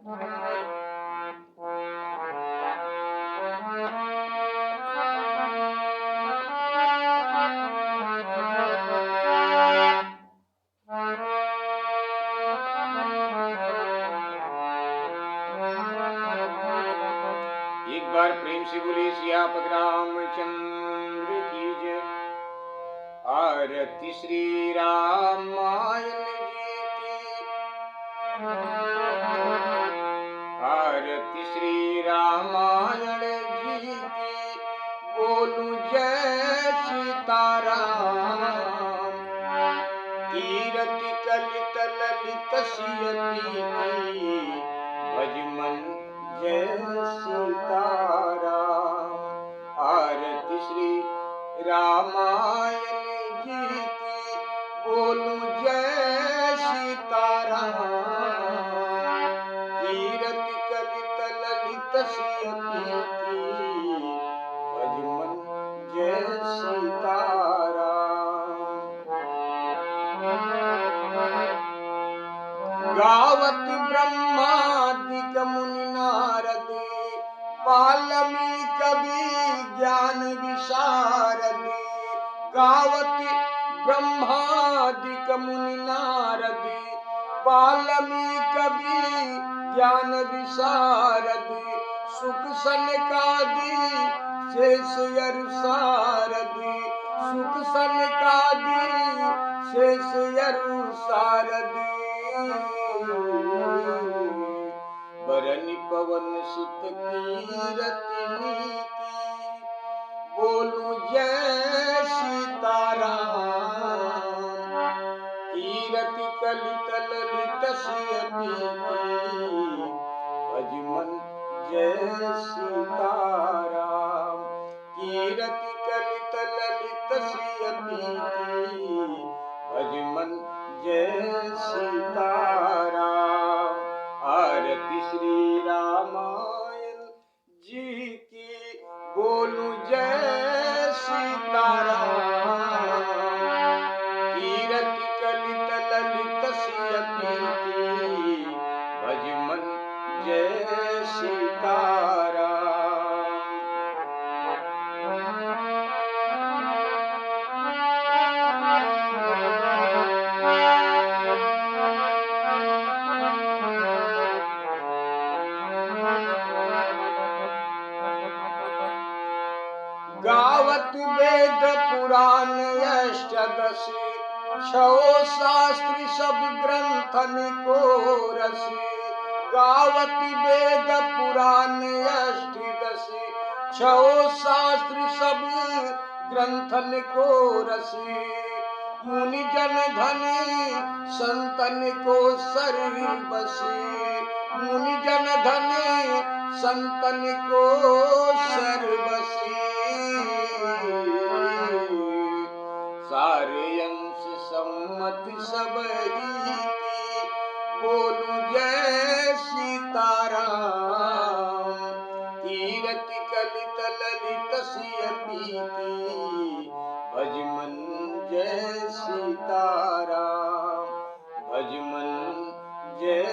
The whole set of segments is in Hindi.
एक बार प्रेम से बोले सियापत रामचंद्र की जय। आरती श्री रामायण जी की, आरती श्री रामायण जी की। बोलू जय सीताराम। कीरति कलित ललित सियति की, भज मन जय सीताराम। आरती श्री रामायण जी की। बोलू जय सीताराम। कीरति कलित ललित सियति की, भज मन जय सीताराम। गावत ब्रह्मादिक मुनि नारद, वाल्मीकि ज्ञान विशारद। गावत ब्रह्मादिक मुनि नारद, वाल्मीकि ज्ञान विशारद। सुख सनकादि शेष अरु सारद, सुख सनकादि शेष अरु सारद। बरनि पवन सुत कीरति नीति, बोलू जय सीताराम। कीरति कलित ललित सियति की, भज मन जय सीताराम। कीरति कलित ललित सियति की, भज मन जय सीताराम। आरती श्री रामायण जी की। बोलू जय सीताराम। कीरति कलित ललित सियति की, भज मन जय सीताराम। गावत वेद पुराण अष्टदश, छो शास्त्र सब ग्रंथन को रस। गावत वेद पुराण अष्टदश, छो शास्त्र सब ग्रंथन को रस। मुनि जन धन संतन को सर्वस, मुनि जन धन संतन को सर्वस। सारे अंश सम्मति सब ही की, बोलू जय सीताराम। कीरति कलित ललित सियति की, भज मन जय सीताराम। भज मन जय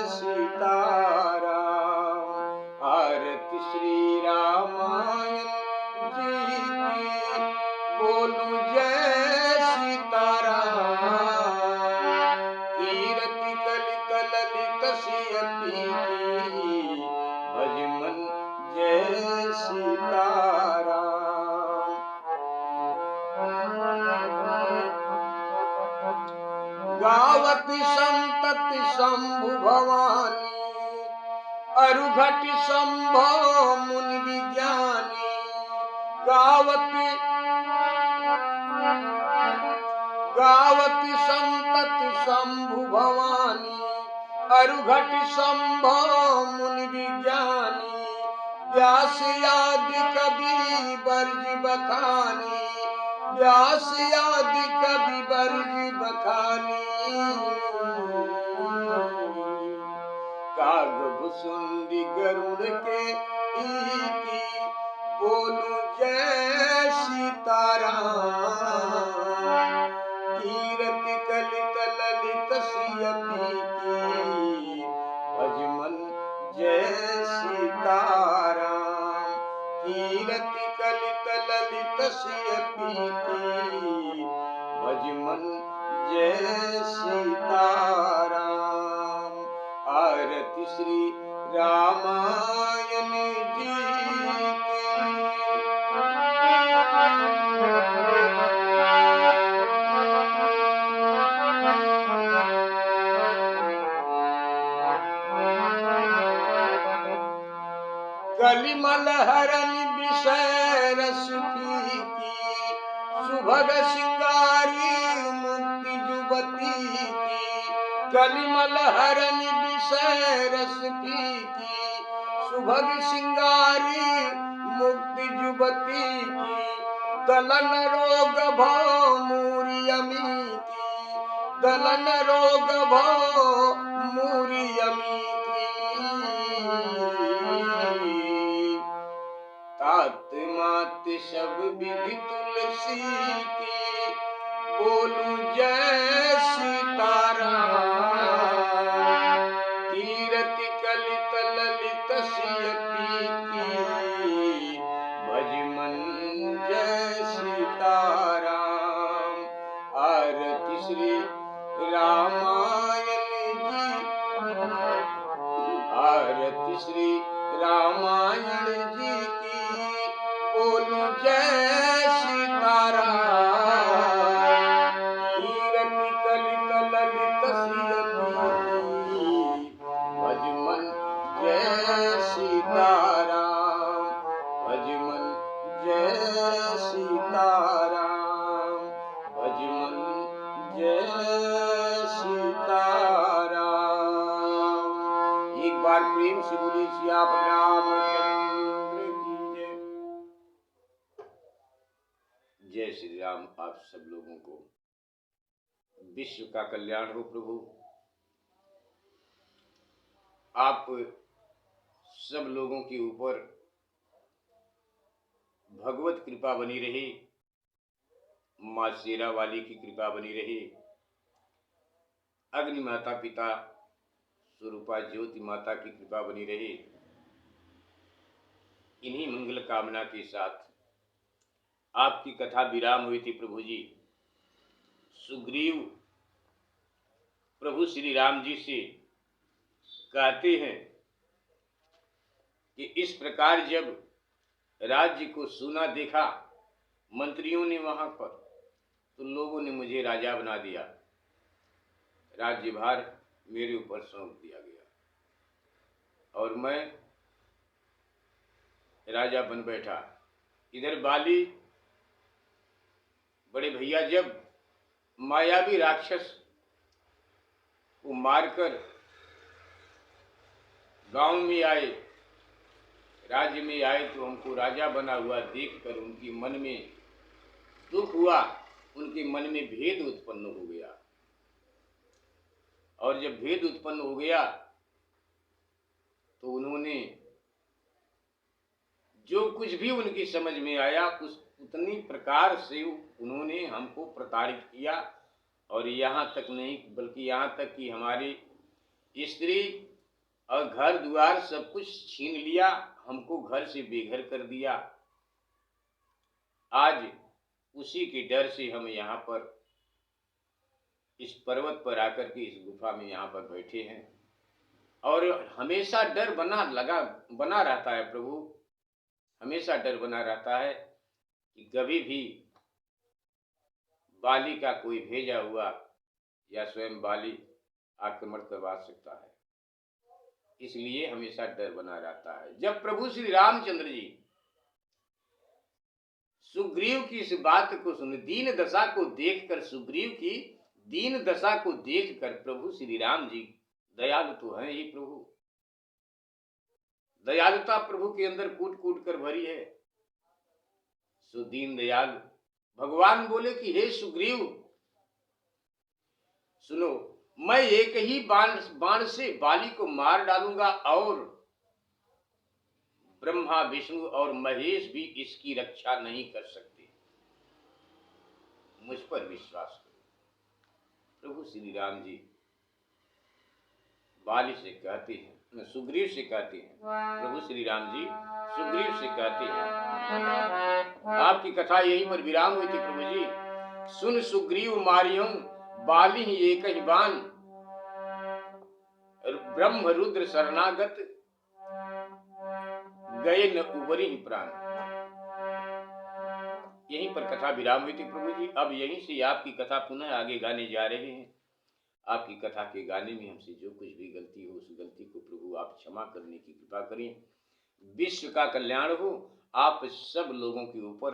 सीताराम। आरती श्री रामायण जी की। बोलू जय सीताराम। कीरति कलित ललित सियति की, भज मन जय सीताराम। गावत संतति शंभु भवानी, अरुघट संभव मुनि विज्ञानी। गावत संतति शंभु भवानी, अरुघट संभव मुनि विज्ञानी। व्यास आदि कवि बरज बखानी, व्यास आदि कवि बरज बखानी। कागभुसुंडी गरुड़ के ईकी, बोलू जय सीताराम। कीरति कलित ललित सियति की, भज मन जय सीताराम। आरती श्री रामायण जी की। कलिमल हरन विषय रस फीकी, सुभग सिंगारी मुक्ति जुबती की। कलिमल हरन विषय रस फीकी, सुभग सिंगारी मुक्ति जुबती की। दलन रोग भव मूरी अमी की, दलन रोग भव मूरी अमी की। तात मात सब विधि तुलसी की, बोलू जय सीताराम। कीरति कलित ललित सिय पीकी, भज मन जय सीताराम। आरती श्री रामायण जी। आरती श्री रामायण जी की, बोलू जय सीताराम। कीरति कलित ललित सिय पीकी, भज मन जय सीताराम। भज मन जय सीताराम। भज मन जय सीताराम। एक बार प्रेम से बोली सियापति रामचंद्र की जय। जय श्री राम। आप सब लोगों को विश्व का कल्याण हो प्रभु। आप सब लोगों के ऊपर भगवत कृपा बनी रहे, माँ शेरा वाली की कृपा बनी रहे, अग्नि माता पिता स्वरूपा ज्योति माता की कृपा बनी रहे। इन्हीं मंगल कामना के साथ आपकी कथा विराम हुई थी प्रभु जी। सुग्रीव प्रभु श्री राम जी से कहते हैं कि इस प्रकार जब राज्य को सुना देखा मंत्रियों ने वहां पर, तो लोगों ने मुझे राजा बना दिया, राज्यभार मेरे ऊपर सौंप दिया गया और मैं राजा बन बैठा। इधर बाली बड़े भैया जब मायावी राक्षस को मारकर गांव में आए, राज्य में आए, तो हमको राजा बना हुआ देखकर उनके मन में दुख हुआ, उनके मन में भेद उत्पन्न हो गया। और जब भेद उत्पन्न हो गया तो उन्होंने जो कुछ भी उनकी समझ में आया उस उतनी प्रकार से उन्होंने हमको प्रताड़ित किया। और यहाँ तक नहीं बल्कि यहाँ तक कि हमारी स्त्री और घर द्वार सब कुछ छीन लिया, हमको घर से बेघर कर दिया। आज उसी के डर से हम यहाँ पर इस पर्वत पर आकर के इस गुफा में यहाँ पर बैठे हैं और हमेशा डर बना रहता है प्रभु, हमेशा डर बना रहता है कि कभी भी बाली का कोई भेजा हुआ या स्वयं बाली आक्रमण करवा सकता है, इसलिए हमेशा डर बना रहता है। जब प्रभु श्री रामचंद्र जी सुग्रीव की इस बात को सुन, दीन दशा को देखकर, सुग्रीव की दीन दशा को देखकर प्रभु श्री राम जी दयालु तो हैं ही प्रभु, दयालुता प्रभु के अंदर कूट कूट कर भरी है। सो दीन दयालु भगवान बोले कि हे सुग्रीव सुनो, मैं एक ही बाण से बाली को मार डालूंगा और ब्रह्मा विष्णु और महेश भी इसकी रक्षा नहीं कर सकते, मुझ पर विश्वास करो। प्रभु श्री राम जी बाली से कहते हैं, सुग्रीव से कहते हैं, प्रभु श्री राम जी सुग्रीव से कहते हैं। आपकी कथा यहीं पर विराम हुई थी प्रभु जी। सुन सुग्रीव मारियों बाली ही एक ही बान, ब्रह्म रुद्र शरणागत, गए न उबरी ही प्राण। यहीं पर कथा विराम हुई थी प्रभु जी। अब यहीं से आपकी कथा पुनः आगे गाने जा रहे हैं। आपकी कथा के गाने में हमसे जो कुछ भी गलती हो, उस गलती को प्रभु आप क्षमा करने की कृपा करें। विश्व का कल्याण हो आप सब लोगों के ऊपर।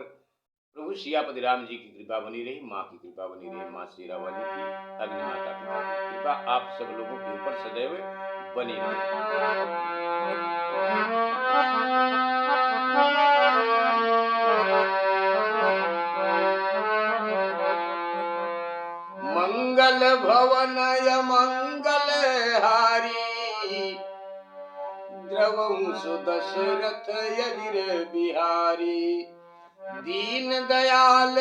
प्रभु सियापति राम जी की कृपा बनी रही, माँ की कृपा बनी रही, माँ शेरावाली की, अग्नि माता पिता की कृपा आप सब लोगों के ऊपर सदैव बनी रही। मंगल भवनय मंगल हारी, द्रवं सुदशरथ यजिर बिहारी। दीन दयाल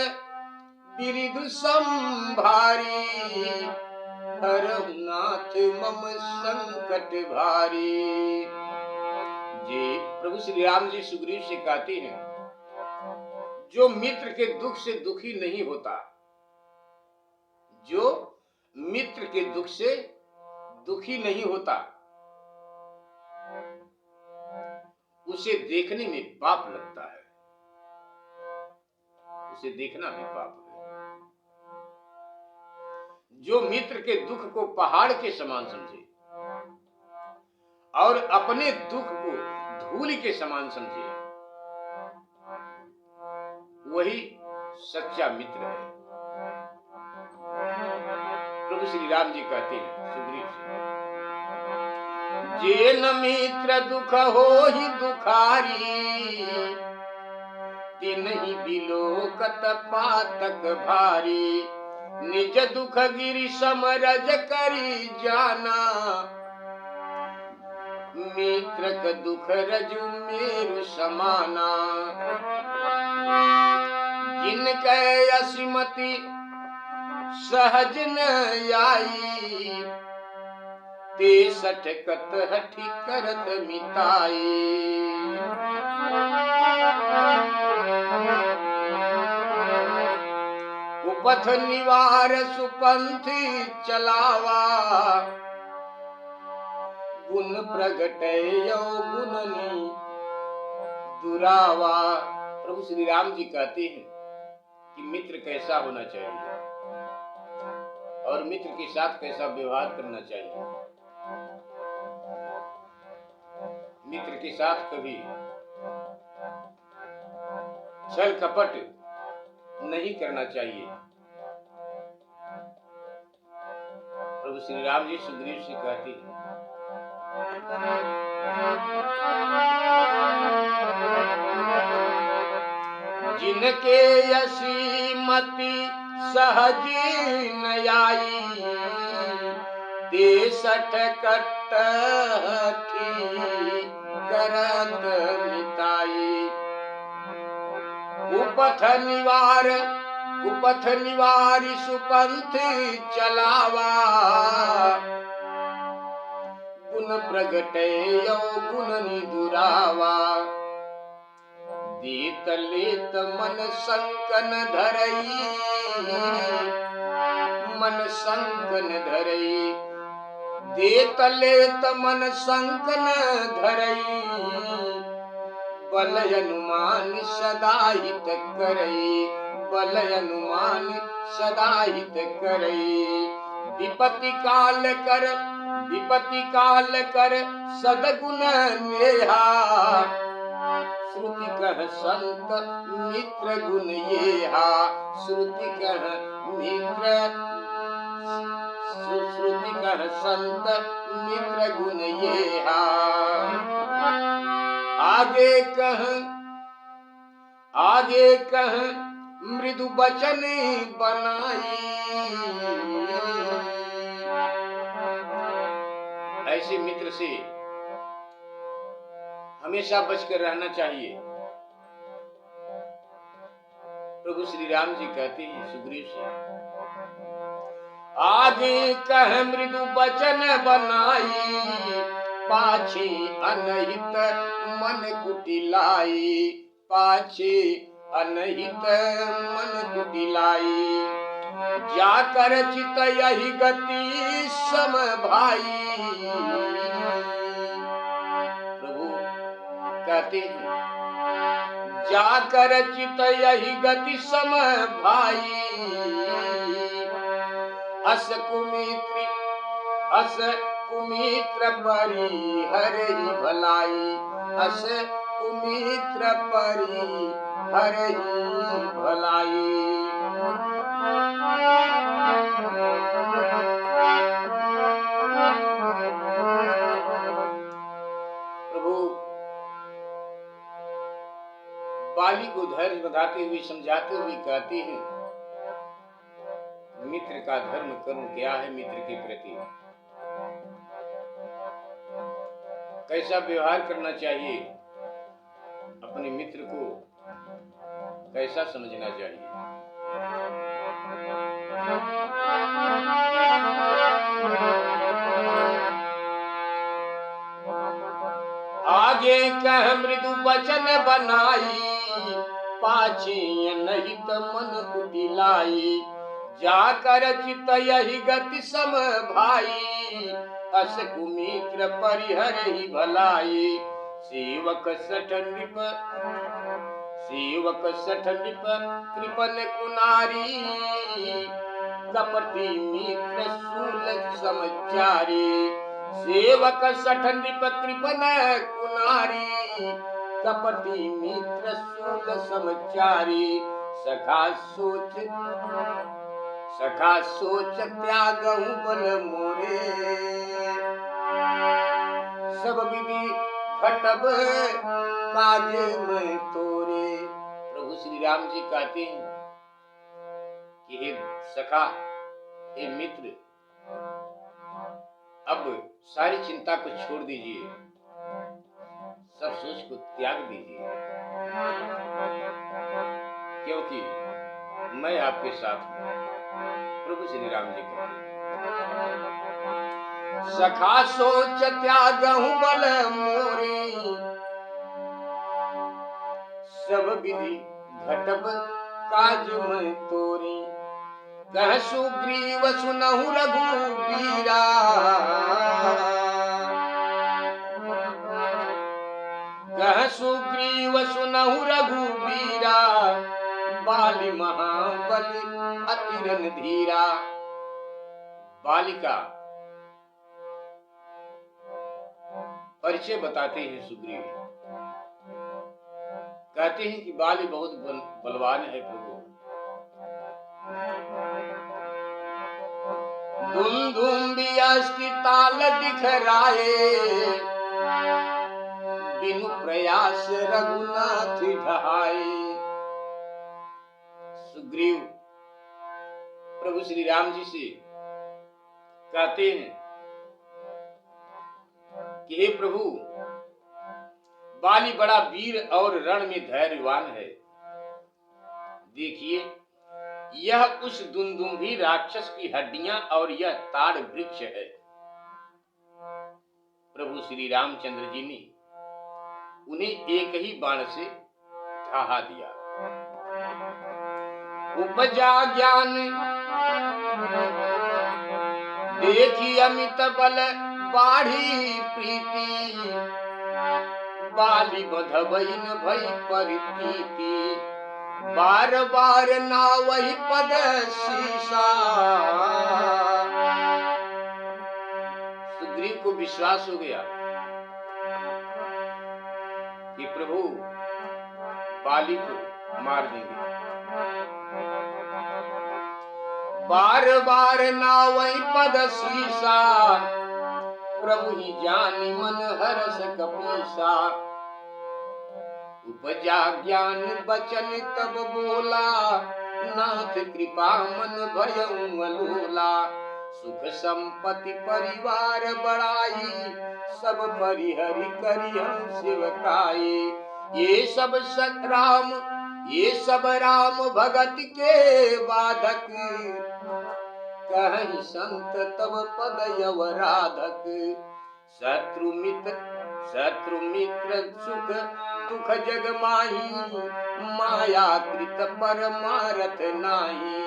बिरिदु संभारी, हरहु नाथ मम संकट भारी। जी प्रभु श्री राम जी सुग्रीव से कहते हैं, जो मित्र के दुख से दुखी नहीं होता, जो मित्र के दुख से दुखी नहीं होता, उसे देखने में पाप लगता है। उसे देखना भी पाप है। जो मित्र के दुख को पहाड़ के समान समझे और अपने दुख को धूल के समान समझे, वही सच्चा मित्र है। प्रभु श्री राम जी कहते हैं सुग्रीव से, जे न मित्र दुख हो ही दुखारी, तिन्हि बिलोकत पातक भारी। निज दुख गिरि समरज करी जाना, मित्र का दुख रजु मेरु समाना। जिनके असिमति सहज न आई, ते सठकत हठी करत मिताई। कुपथ निवार सुपंथी चलावा, गुण प्रगटय गुणनी दुरावा। प्रभु श्री राम जी कहते हैं कि मित्र कैसा होना चाहिए और मित्र के साथ कैसा व्यवहार करना चाहिए। मित्र के साथ कभी छल कपट नहीं करना चाहिए। प्रभु श्री राम जी सुग्रीव से कहते हैं, जिनके असीमति सहज न आई, ते सठकट हठी करत मिताई। कुपथ निवारी सुपंथ चलावा, गुण प्रगटय गुणनि दुरावा। दीत लेत मन संकन धरई, मन संकन धरई। देत लेत मन संकन धरई, बल अनुमान सदा हित करई, बल अनुमान सदा हित करई। विपत्ति काल कर सदगुण नेहा, श्रुति कह संत मित्र गुण येहा। श्रुति कह संत मित्र गुण येहा। आगे कह मृदु बचन बनाई, ऐसे मित्र से हमेशा बचकर रहना चाहिए। प्रभु श्री राम जी कहते हैं सुग्रीव से, आगे कह मृदु बचन बनाई, पाछे अनहित मन कुटिलाई, पाछे अनहित मन कुटिलाई। जाकर चित यही गति सम भाई। प्रभु कहते हैं जाकर चित यही गति सम भाई। अस कुमित्र परि हरि भलाई। अस कुमित्र परि हरि भलाई। प्रभु बाली को धैर्य बधाते हुए समझाते हुए कहते हैं मित्र का धर्म कर्म क्या है, मित्र के प्रति कैसा व्यवहार करना चाहिए, अपने मित्र को कैसा समझना चाहिए। आगे कह मृदु वचन बनाई। पाछे नहीं त मन कुटिलाई। जाकर चित यही गति सम भाई। अस कुमित्र परिहर ही भलाई। सेवक सठ नृप कृपन कुनारी। कपटी मित्र शूल समचारी। सेवक सठ नृप कृपन कुनारी। कपटी मित्र शूल समचारी। सखा सोच त्यागहु बल मोरे। सब विधि घटब काज में तोरे। प्रभु श्री राम जी कहते हैं कि हे सखा, हे मित्र, अब सारी चिंता को छोड़ दीजिए, सब सोच को त्याग दीजिए, क्योंकि मैं आपके साथ हूं। प्रभु श्री राम जी कहते हैं सखा सोच त्यागहु बल मोरे। सब विधि घटब काज में तोरे। कह सुग्रीव सुनहु रघुबीरा। कह सुग्रीव सुनहु रघुबीरा। बाली महाबली अतिरन धीरा। बाली का परिचय बताते हैं सुग्रीव। कहते हैं कि बाली बहुत बलवान है प्रभु। धूम बियास की ताल दिखराए। बिनु प्रयास रघुनाथ ढहाए। सुग्रीव प्रभु श्री राम जी से कहते हैं कि हे प्रभु, बाली बड़ा वीर और रण में धैर्यवान है। देखिए, यह उस दुंदुभी राक्षस की हड्डियां और यह ताड़ वृक्ष है। प्रभु श्री रामचंद्र जी ने उन्हें एक ही बाण से ढहा दिया। उपजा ज्ञान देखी अमित बल बाढ़ी प्रीति। बाली बधबइन भई परिप्रीति। बार बार ना वही पद शीशा। सुग्रीव को विश्वास हो गया कि प्रभु बाली को मार देंगे। बार बार ना वही पद शीशा। प्रभु ही जानी मन हरस कपीसा। उपजा ज्ञान बचन तब बोला। नाथ कृपा मन भयउ अलोला। सुख संपत्ति परिवार बढ़ाई। सब परिहरि करि हम सेवकाई। ये सब राम भगत के बाधक। कहीं संत तब पद यवराधक। शत्रु मित्र सुख दुख जग माही। माया कृत पर मारत नाही।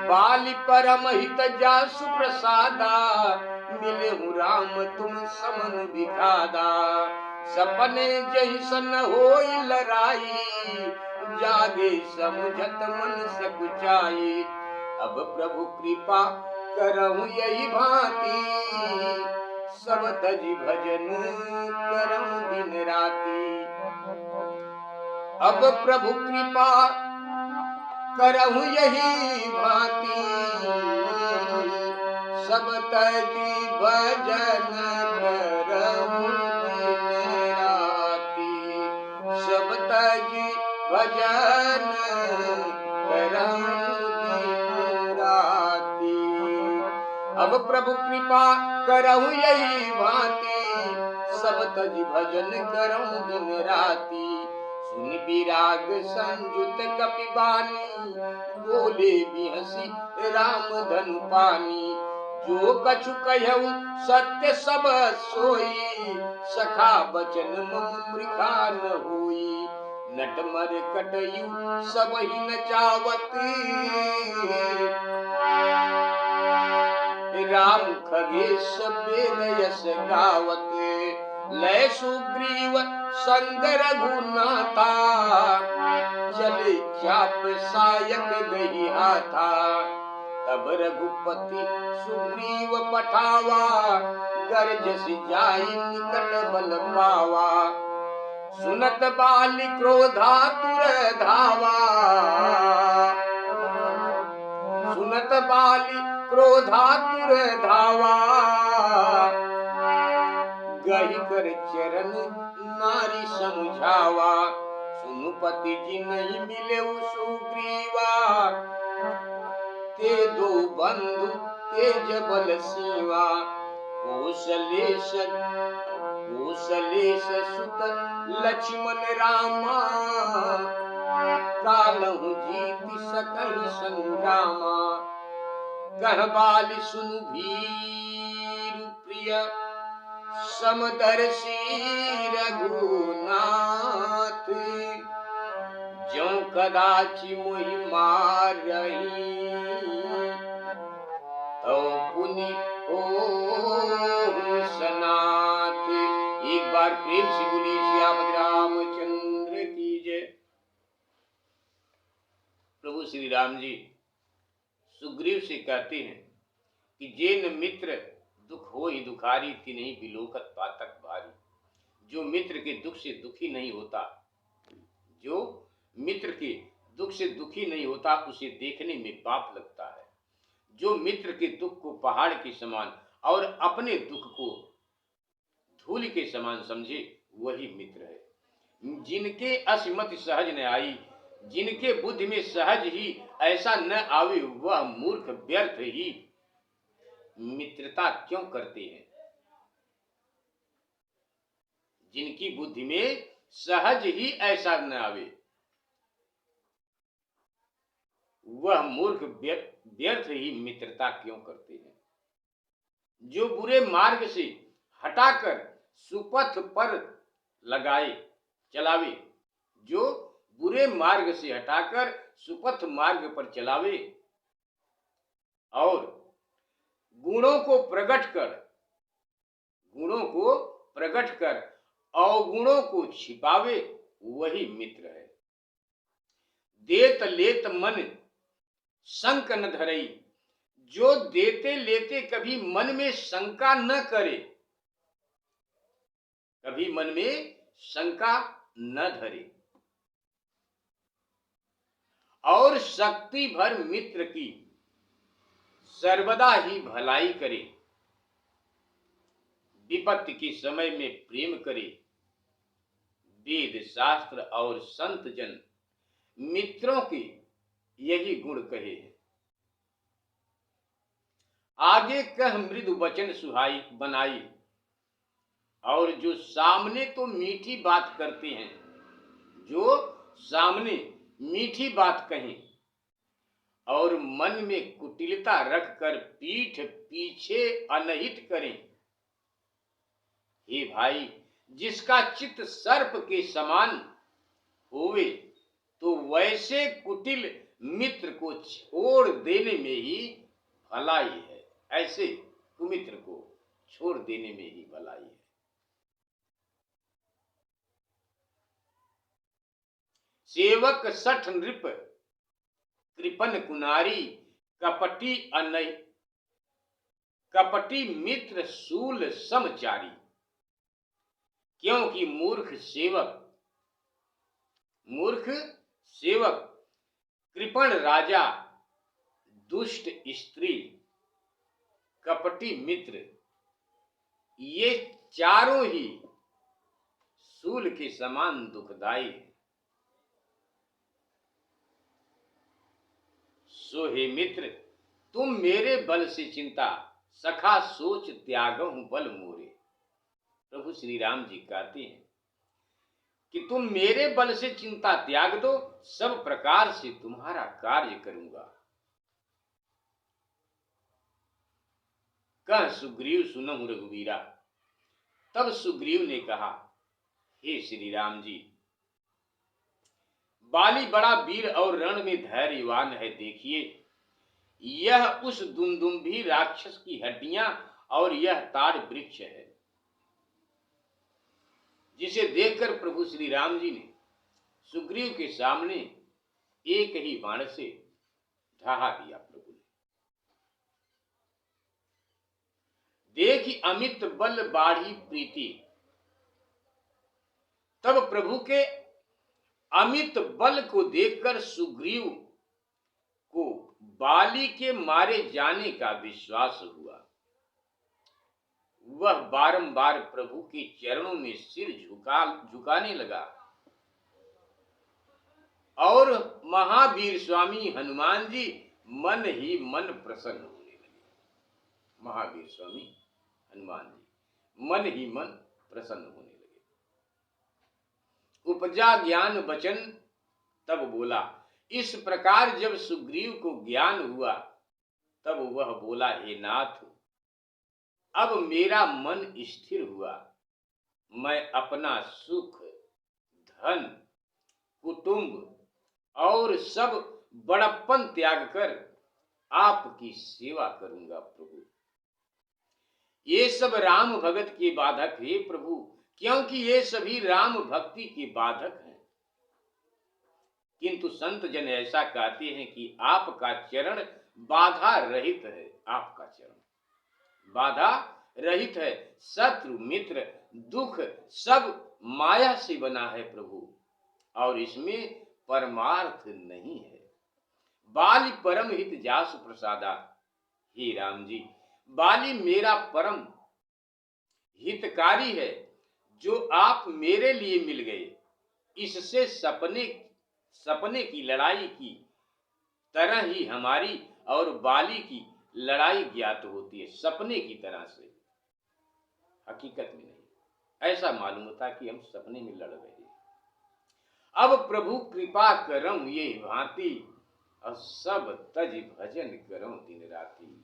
बाली परम हित जासु प्रसादा, मिले हूँ राम तुम समन विखादा। सपने जैसन होई लड़ाई, जागे समझत मन सकुचाई। अब प्रभु कृपा करहु यही भांति, सब तजी भजन करहु दिन राति। अब प्रभु कृपा करहु यही भांति, सब तजी भजन करहु दिन राति। सब तजी भजन करहु दिन राति। अब प्रभु कृपा करहु यही भांति, सब तजी भजन करहु दिन राति। सुन विराग संयुत कपिबानी, बोले बिहसी राम धनु पानी। जो कछु कहऊ सत्य सब सोई, सखा बचन मम मृखा न होई। नटमर कटयु सब ही नचावत, राम खगेश वेद यश गावत। लय सुग्रीव संग रघुनाथा, चले चाप सायक गही हाथा। तब रघुपति सुग्रीव पठावा, गर्जस जाई निकट बल पावा। सुनत बाली क्रोधातुर धावा, सुनत बाली क्रोधातुर धावा। गही कर चरण नारी समझावा, सुनुपति जी नहीं मिले सुग्रीवा। ते दो बंधु तेज बल सीवा, कौशलेश सुत लक्ष्मण रामा। कालहु जीति सकहि संग्रामा, कह बाली सुनु भीरु प्रिय। समदर्शी रघुनाथ, ज्यों कदाचि मोहि मारही। तो पुनि होहु सनाथ। एक बार प्रेम से बोलिए श्याम रामचंद्र की जय। प्रभु श्री राम जी सुग्रीव से कहते हैं कि जेन मित्र दुख हो ही दुखारी, तिन्हीं बिलोकत पातक भारी। जो मित्र के दुख से दुखी नहीं होता, जो मित्र के दुख से दुखी नहीं होता, उसे देखने में पाप लगता है। जो मित्र के दुख को पहाड़ के समान और अपने दुख को धूल के समान समझे, वही मित्र है। जिनके असिमति सहज न आई, जिनके बुद्धि में सहज ही ऐसा न आवे, वह मूर्ख व्यर्थ ही मित्रता क्यों करते हैं। जिनकी बुद्धि में सहज ही ऐसा न आवे, वह मूर्ख व्यर्थ ही मित्रता क्यों करते हैं। जो बुरे मार्ग से हटाकर सुपथ पर लगाए चलावे, जो बुरे मार्ग से हटाकर सुपथ मार्ग पर चलावे और गुणों को प्रकट कर अवगुणों को छिपावे, वही मित्र है। देत लेत मन शंक न धरई, जो देते लेते कभी मन में शंका न करे, कभी मन में शंका न धरे, और शक्ति भर मित्र की सर्वदा ही भलाई करे। विपत्ति के समय में प्रेम करे। वेद शास्त्र और संत जन मित्रों के यही गुण कहे हैं। आगे कह मृदु वचन सुहाई बनाई, और जो सामने तो मीठी बात करते हैं, जो सामने मीठी बात कहें और मन में कुटिलता रखकर पीठ पीछे अनहित करें। हे भाई, जिसका चित्त सर्प के समान होवे, तो वैसे कुटिल मित्र को छोड़ देने में ही भलाई है, ऐसे कुमित्र को छोड़ देने में ही भलाई है। सेवक सठ नृप कृपन कुनारी, कपटी मित्र शूल समचारी। क्योंकि मूर्ख सेवक कृपण राजा, दुष्ट स्त्री, कपटी मित्र, ये चारों ही शूल के समान दुखदाई है। सो हे मित्र, तुम मेरे बल से चिंता, सखा सोच त्यागहु बल मोरे। प्रभु श्री राम जी कहते हैं कि तुम मेरे बल से चिंता त्याग दो, सब प्रकार से तुम्हारा कार्य करूंगा। कह सुग्रीव सुनहु रघुवीरा। तब सुग्रीव ने कहा, हे श्री राम जी, बाली बड़ा वीर और रण में धैर्यवान है। देखिए, यह उस दुंदुम्भी राक्षस की हड्डियां और यह ताड़ वृक्ष है, जिसे देखकर प्रभु श्री राम जी ने सुग्रीव के सामने एक ही बाण से ढहा दिया। प्रभु ने देखी अमित बल बाढ़ी प्रीति। तब प्रभु के अमित बल को देखकर सुग्रीव को बाली के मारे जाने का विश्वास हुआ। वह बारंबार प्रभु के चरणों में सिर झुकाने लगा और महावीर स्वामी हनुमान जी मन ही मन प्रसन्न होने लगे। महावीर स्वामी हनुमान जी मन ही मन प्रसन्न होने लगे। उपजा ज्ञान वचन तब बोला। इस प्रकार जब सुग्रीव को ज्ञान हुआ, तब वह बोला, हे नाथ, अब मेरा मन स्थिर हुआ। मैं अपना सुख, धन, कुटुंब और सब बड़प्पन त्याग कर आपकी सेवा करूंगा। प्रभु, ये सब राम भगत के बाधक है प्रभु, क्योंकि ये सभी राम भक्ति के बाधक हैं। किंतु संत जन ऐसा कहते हैं कि आपका चरण बाधा रहित है। आपका चरण बाधा रहित है। शत्रु मित्र दुख सब माया से बना है प्रभु, और इसमें परमार्थ नहीं है। बाली परम हित जासु प्रसादा। हे राम जी, बाली मेरा परम हितकारी है, जो आप मेरे लिए मिल गए। इससे सपने की लड़ाई की तरह ही हमारी और बाली की लड़ाई ज्ञात होती है। सपने की तरह से, हकीकत में नहीं। ऐसा मालूम होता कि हम सपने में लड़ रहे हैं। अब प्रभु कृपा करम ये भांति, और सब तज भजन करम दिन राती।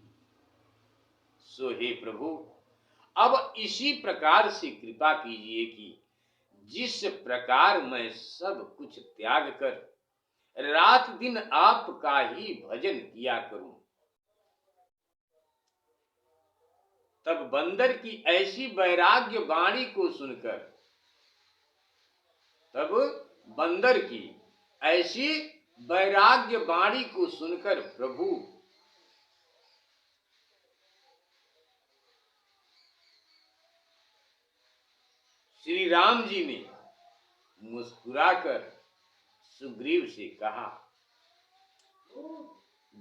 सो हे प्रभु, अब इसी प्रकार से कृपा कीजिए कि जिस प्रकार मैं सब कुछ त्याग कर रात दिन आपका ही भजन किया करूं। तब बंदर की ऐसी वैराग्य वाणी को सुनकर, तब बंदर की ऐसी वैराग्य वाणी को सुनकर प्रभु श्री राम जी ने मुस्कुराकर सुग्रीव से कहा,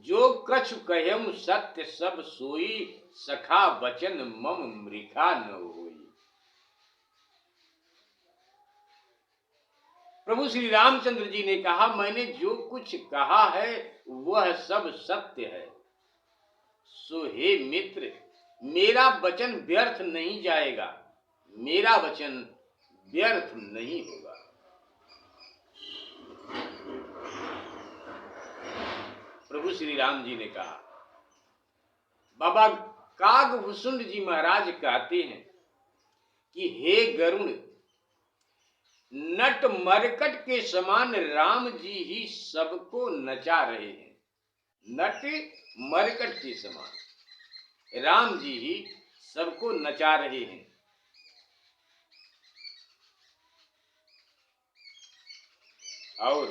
जो कछु कहम सत्य सब सोई, सखा वचन मम मृखा न होई। प्रभु श्री रामचंद्र जी ने कहा, मैंने जो कुछ कहा है वह सब सत्य है। सो हे मित्र, मेरा वचन व्यर्थ नहीं जाएगा, मेरा वचन व्यर्थ नहीं होगा। प्रभु श्री राम जी ने कहा। बाबा कागभूषुंड जी महाराज कहते हैं कि हे गरुण, नट मरकट के समान राम जी ही सबको नचा रहे हैं। नट मरकट के समान राम जी ही सबको नचा रहे हैं। और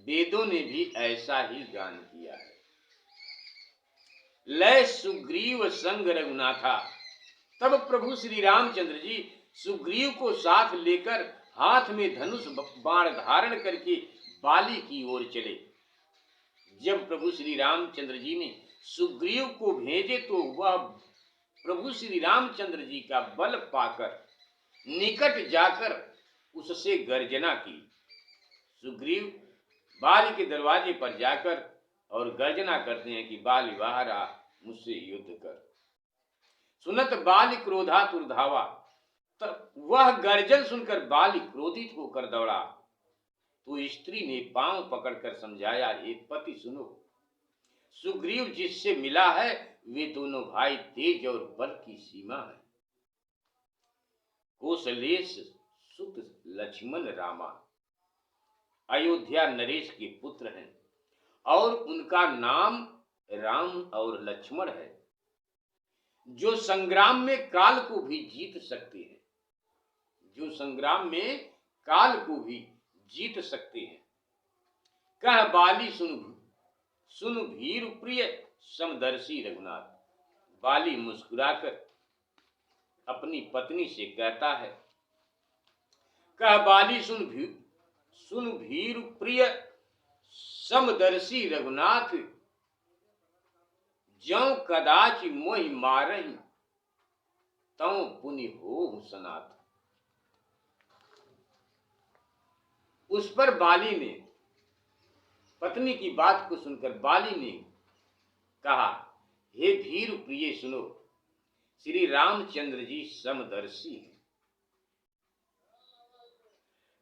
वेदों ने भी ऐसा ही गान किया है। लय सुग्रीव संग रघुनाथा। तब प्रभु श्री रामचंद्र जी सुग्रीव को साथ लेकर हाथ में धनुष बाण धारण करके बाली की ओर चले। जब प्रभु श्री रामचंद्र जी ने सुग्रीव को भेजे तो वह प्रभु श्री रामचंद्र जी का बल पाकर निकट जाकर उससे गर्जना की। सुग्रीव बाली के दरवाजे पर जाकर और गर्जना करते हैं कि बाली बाहर आ, मुझसे युद्ध कर। सुनत बाली क्रोधातुर धावा। तब वह गर्जन सुनकर बाली क्रोधित होकर दौड़ा। तो स्त्री ने पांव पकड़कर समझाया, हे पति सुनो, सुग्रीव जिससे मिला है वे दोनों भाई तेज और बल की सीमा है। कौशलेश सुत लक्ष्मण रामा, अयोध्या नरेश के पुत्र हैं और उनका नाम राम और लक्ष्मण है, जो संग्राम में काल को भी जीत सकते हैं। जो संग्राम में काल को भी जीत सकते हैं। कह बाली सुन भीर प्रिय समदर्शी रघुनाथ। बाली मुस्कुराकर अपनी पत्नी से कहता है, कह बाली सुन भीर प्रिय समदर्शी रघुनाथ। ज्यों कदाच मोहि मारहि तौ पुनि होहु सनाथ। उस पर बाली ने, पत्नी की बात को सुनकर बाली ने कहा, हे भीर प्रिय सुनो, श्री रामचंद्र जी समदर्शी हैं।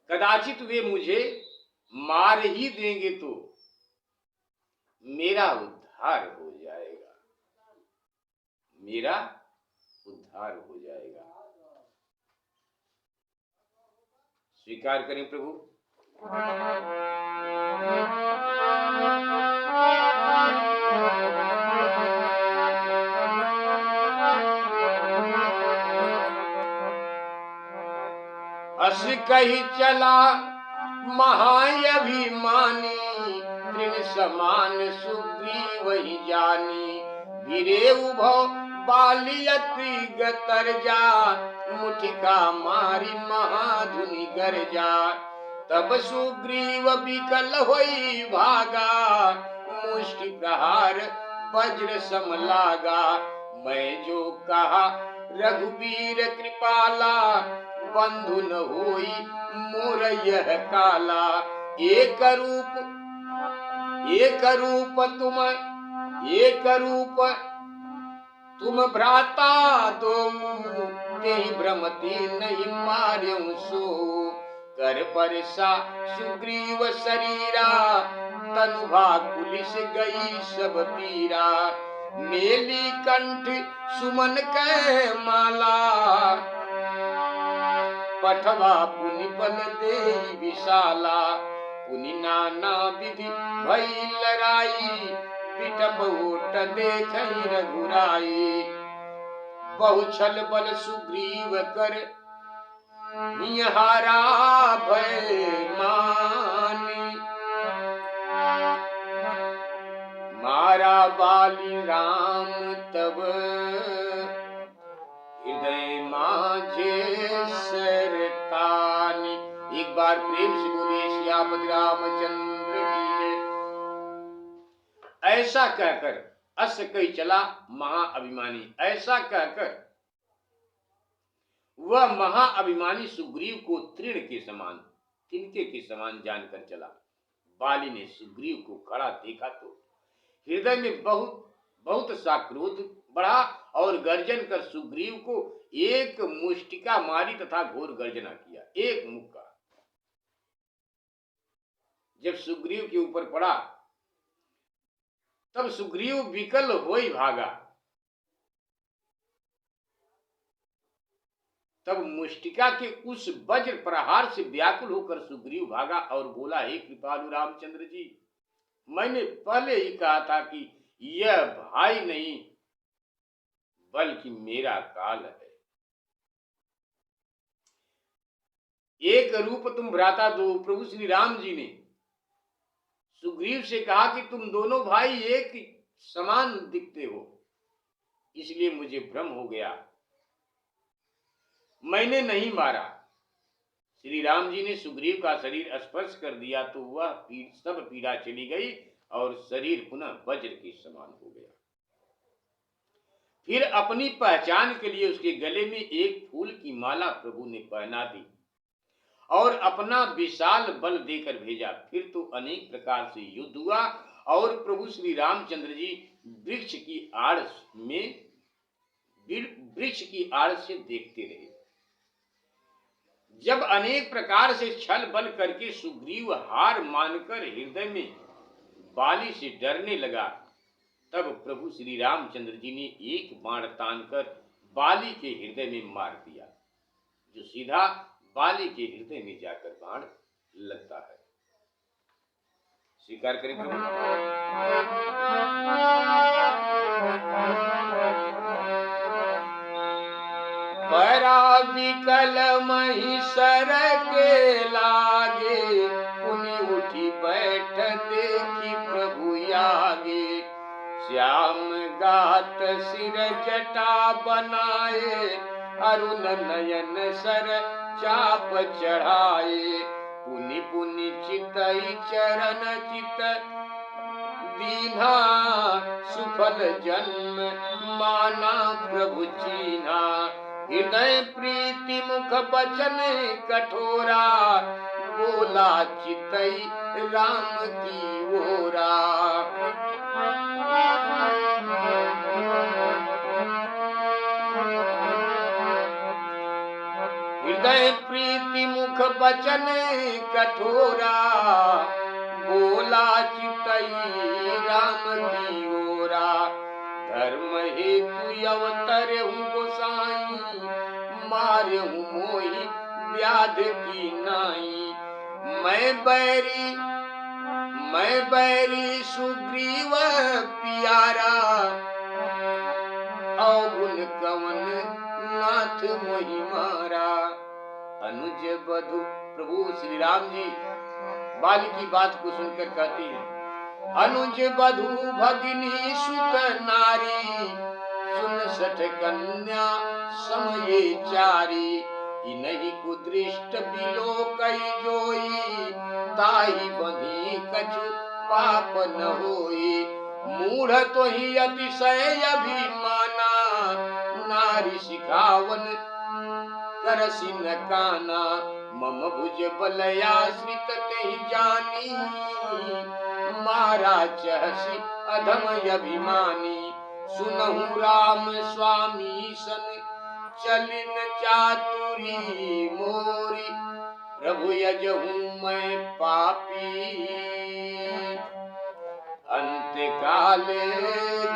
कदाचित वे मुझे मार ही देंगे तो मेरा उद्धार हो जाएगा, मेरा उद्धार हो जाएगा। स्वीकार करें प्रभु। अस कही चला महाअभिमानी, तृण समान सुग्रीव ही जानी। भिरे उभो बाली अति गतरजा, मुठिका मारी महाधुनि गरजा। तब सुग्रीव विकल होई भागा, मुष्टि प्रहार वज्र सम लागा। मैं जो कहा रघुवीर कृपाला, बंधु न होई मोर यह काला। एक रूप तुम भ्राता दो, तेहि भ्रमति नहीं मार्यं सो। कर परसा सुग्रीव शरीरा, तनु भाकुलिस गई सब पीरा। मेली कंठ सुमन कै माला, पठवा पुनि बल देहि विशाला। पुनि नाना विधि भई लड़ाई, पिटब ओट देखहि रघुराई। बहु छल बल सुग्रीव कर, हियहारा भय मानी। मारा बाली राम तब, हृदय माझे सरतानी। एक बार प्रेम से बोले सियापति रामचंद्र की जय। ऐसा कहकर अस कही चला महाअभिमानी। ऐसा कहकर वह महाअभिमानी सुग्रीव को तृण के समान, तिनके के समान जानकर चला। बाली ने सुग्रीव को खड़ा देखा तो हृदय में बहुत सा क्रोध बढ़ा और गर्जन कर सुग्रीव को एक मुष्टिका मारी तथा घोर गर्जना किया, एक मुक्का। जब सुग्रीव के ऊपर पड़ा तब सुग्रीव विकल होई भागा। तब मुष्टिका के उस वज्र प्रहार से व्याकुल होकर सुग्रीव भागा और बोला, हे कृपालु रामचंद्र जी, मैंने पहले ही कहा था कि यह भाई नहीं बल्कि मेरा काल है। एक रूप तुम भ्राता दो। प्रभु श्री राम जी ने सुग्रीव से कहा कि तुम दोनों भाई एक समान दिखते हो, इसलिए मुझे भ्रम हो गया, मैंने नहीं मारा। श्री राम जी ने सुग्रीव का शरीर स्पर्श कर दिया तो वह सब पीड़ा चली गई और शरीर पुनः वज्र के समान हो गया। फिर अपनी पहचान के लिए उसके गले में एक फूल की माला प्रभु ने पहना दी और अपना विशाल बल देकर भेजा। फिर तो अनेक प्रकार से युद्ध हुआ और प्रभु श्री रामचंद्र जी वृक्ष की आड़ से देखते रहे। जब अनेक प्रकार से छल बल करके सुग्रीव हार मानकर हृदय में बाली से डरने लगा, तब प्रभु श्री रामचंद्र जी ने एक बाण तानकर बाली के हृदय में मार दिया, जो सीधा बाली के हृदय में जाकर बाण लगता है। स्वीकार करें प्रभु। परा विकल महिषर के लागे, पुनि उठी बैठ देखी प्रभु आगे। श्याम गात सिर जटा बनाए, अरुण नयन सर चाप चढ़ाए। पुनि पुनि चितई चरण चित दीन्हा, सुफल जन्म माना प्रभु चीन्हा। हृदय प्रीति मुख बचन कठोरा, बोला चितई राम की ओरा। हृदय प्रीति मुख बचन कठोरा, बोला चितई राम की ओरा। धर्म हेतु अवतर हूँ गोसाई, मारे हूँ मोहि व्याध की नाई। मैं बैरी सुग्रीव पियारा, अवगुण कवन नाथ मोहि मारा। अनुज बधु प्रभु श्री राम जी बाली की बात को सुनकर कहती है, अनुज बधु भगिनी सुत नारी, सुन सठ कन्या समये चारी। इनहि कुदृष्ट बिलो कई जोई, ताहि बंधी कछु पाप न होई। मूढ़ तो ही अतिशय अभिमाना, नारी सिखावन करसी न काना। मम भुज बलयाश्रित तेहि जानी, मारा चहसी अधम अभिमानी। सुनहु राम स्वामी सन चलिन चातुरी मोरी, प्रभु यजहूँ मैं पापी, अंत काले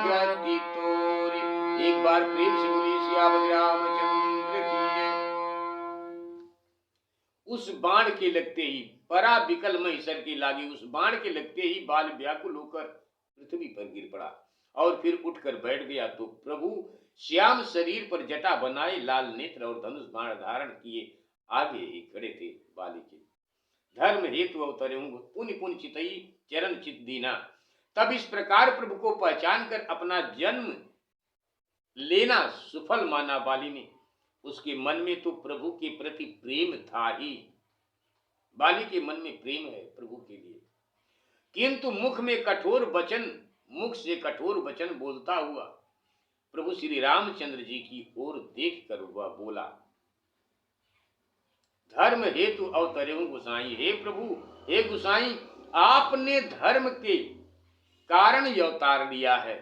गति तोरी। एक बार प्रेम से बोलिए सियावत रामचंद्र की जय। उस बाण के लगते ही, परा विकल महिषर के लागे, उस बाण के लगते ही बाल व्याकुल होकर पृथ्वी पर गिर पड़ा और फिर उठकर बैठ गया। तो प्रभु श्याम शरीर पर जटा बनाए, लाल नेत्र और धनुष बाण धारण किए आगे ही खड़े थे बाली के। धर्म हेतु अवतरे हूँ पुनि पुनि चितई चरण चित दीना। तब इस प्रकार प्रभु को पहचान कर अपना जन्म लेना सुफल माना बाली ने। उसके मन में तो प्रभु के प्रति प्रेम था ही, बाली के मन में प्रेम है प्रभु के लिए, किंतु मुख से कठोर वचन बोलता हुआ प्रभु श्री रामचंद्र जी की ओर देख कर वह बोला, धर्म हेतु अवतरे हूँ गोसाई। हे प्रभु, हे गोसाई, आपने धर्म के कारण यह अवतार लिया है,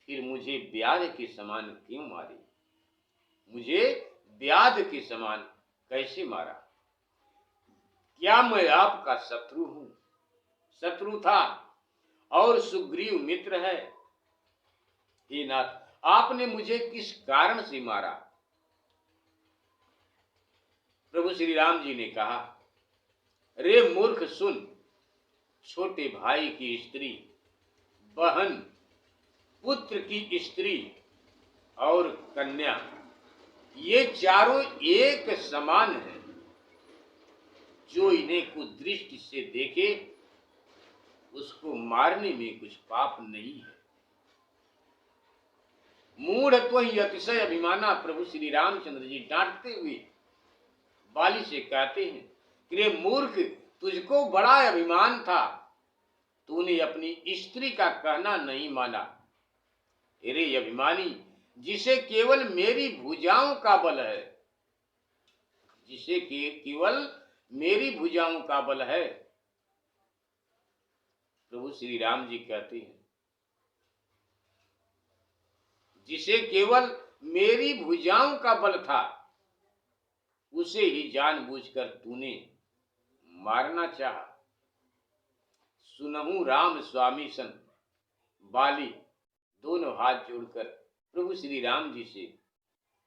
फिर मुझे व्याध के समान क्यों मारे? मुझे व्याध के समान कैसे मारा? क्या मैं आपका शत्रु हूं? शत्रु था और सुग्रीव मित्र है। हे नाथ, आपने मुझे किस कारण से मारा? प्रभु श्री राम जी ने कहा, रे मूर्ख सुन, छोटे भाई की स्त्री, बहन, पुत्र की स्त्री और कन्या, ये चारों एक समान है। जो इन्हें कुदृष्टि से देखे उसको मारने में कुछ पाप नहीं है। मूढ़त्व ही अतिशय अभिमाना, प्रभु श्री रामचंद्र जी डांटते हुए बाली से कहते हैं कि रे मूर्ख, तुझको बड़ा अभिमान था, तूने अपनी स्त्री का कहना नहीं माना। अरे अभिमानी, जिसे केवल मेरी भुजाओं का बल है, जिसे केवल मेरी भुजाओं का बल है। प्रभु श्री राम जी कहते हैं, जिसे केवल मेरी भुजाओं का बल था, उसे ही जानबूझकर तूने मारना चाहा। सुनहु राम स्वामी सन, बाली दोनों हाथ जोड़कर प्रभु श्री राम जी से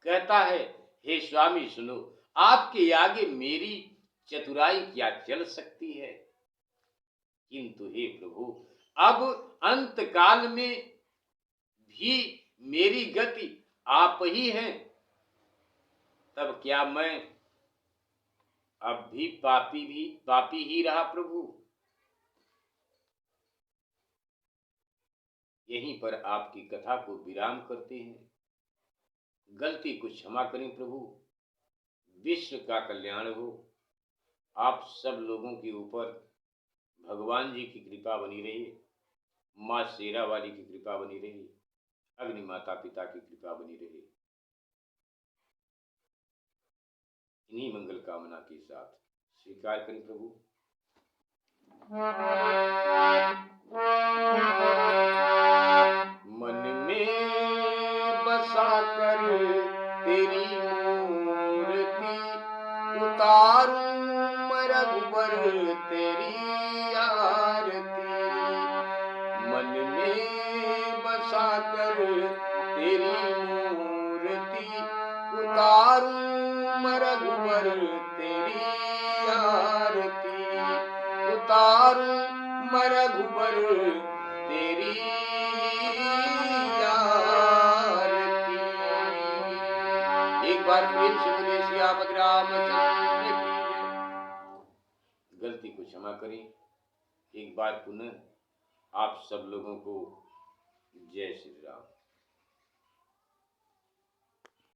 कहता है, हे स्वामी सुनो, आपके आगे मेरी चतुराई क्या चल सकती है? किंतु हे प्रभु, अब अंत काल में भी मेरी गति आप ही हैं, तब क्या मैं अब भी पापी ही रहा प्रभु? यहीं पर आपकी कथा को विराम करते हैं। गलती को क्षमा करें प्रभु, विश्व का कल्याण हो। आप सब लोगों के ऊपर भगवान जी की कृपा बनी रही, माँ शेरा वाली की कृपा बनी रही, अग्नि माता पिता की कृपा बनी रही। इन्हीं मंगल कामना के साथ स्वीकार करें प्रभु। मन में बसा कर तेरी मूर्ति, उतारूं मैं रघुबर तेरी आरती। मन में बसा कर तेरी मूर्ति, उतारूं मैं रघुबर तेरी आरती। उतारूं मैं रघुबर तेरी आरती। एक बार प्रेम से बोले सियापत रामचंद्र की जय। गलती को क्षमा करें। एक बार पुनः आप सब लोगों को जय श्री राम।